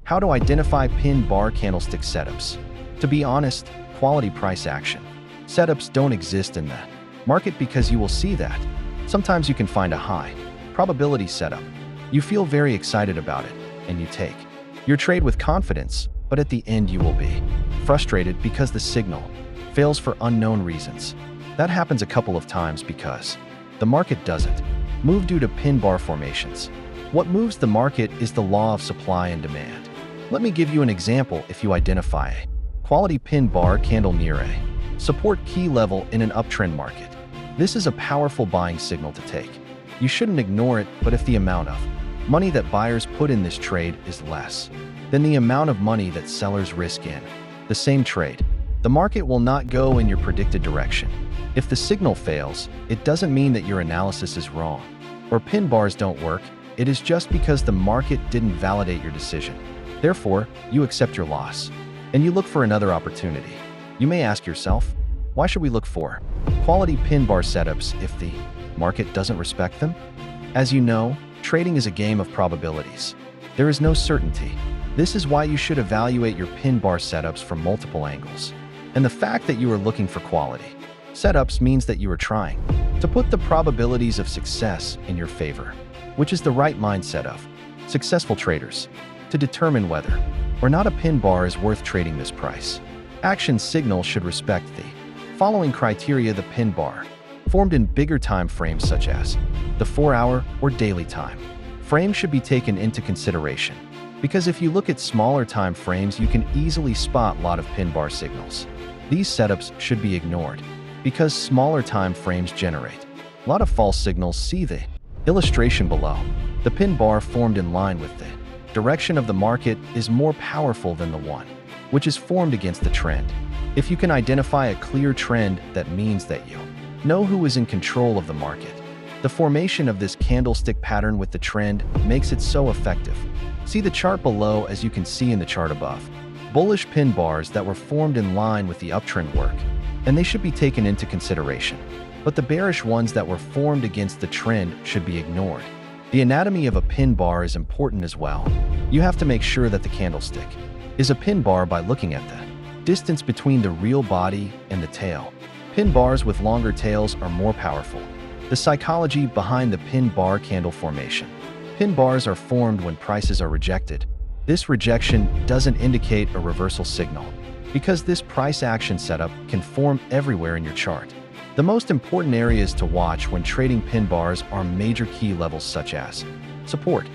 How to identify pin bar candlestick setups. To be honest, quality price action setups don't exist in the market because you will see that. Sometimes you can find a high probability setup. You feel very excited about it, and you take your trade with confidence, but at the end you will be frustrated because the signal fails for unknown reasons. That happens a couple of times because the market doesn't move due to pin bar formations. What moves the market is the law of supply and demand. Let me give you an example. If you identify a quality pin bar candle near a support key level in an uptrend market, this is a powerful buying signal to take. You shouldn't ignore it, but if the amount of money that buyers put in this trade is less than the amount of money that sellers risk in the same trade, the market will not go in your predicted direction. If the signal fails, it doesn't mean that your analysis is wrong or pin bars don't work. It is just because the market didn't validate your decision. Therefore, you accept your loss and you look for another opportunity. You may ask yourself, why should we look for quality pin bar setups if the market doesn't respect them? As you know, trading is a game of probabilities. There is no certainty. This is why you should evaluate your pin bar setups from multiple angles. And the fact that you are looking for quality setups means that you are trying to put the probabilities of success in your favor, which is the right mindset of successful traders, to determine whether or not a pin bar is worth trading this price. Action signal should respect the following criteria. The pin bar formed in bigger time frames such as the 4-hour or daily time frame should be taken into consideration, because if you look at smaller time frames, you can easily spot a lot of pin bar signals. These setups should be ignored because smaller time frames generate a lot of false signals. See the illustration below. The pin bar formed in line with the direction of the market is more powerful than the one which is formed against the trend. If you can identify a clear trend, that means that you know who is in control of the market. The formation of this candlestick pattern with the trend makes it so effective. See the chart below. As you can see in the chart above, bullish pin bars that were formed in line with the uptrend work, and they should be taken into consideration. But the bearish ones that were formed against the trend should be ignored. The anatomy of a pin bar is important as well. You have to make sure that the candlestick is a pin bar by looking at the distance between the real body and the tail. Pin bars with longer tails are more powerful. The psychology behind the pin bar candle formation. Pin bars are formed when prices are rejected. This rejection doesn't indicate a reversal signal, because this price action setup can form everywhere in your chart. The most important areas to watch when trading pin bars are major key levels such as support,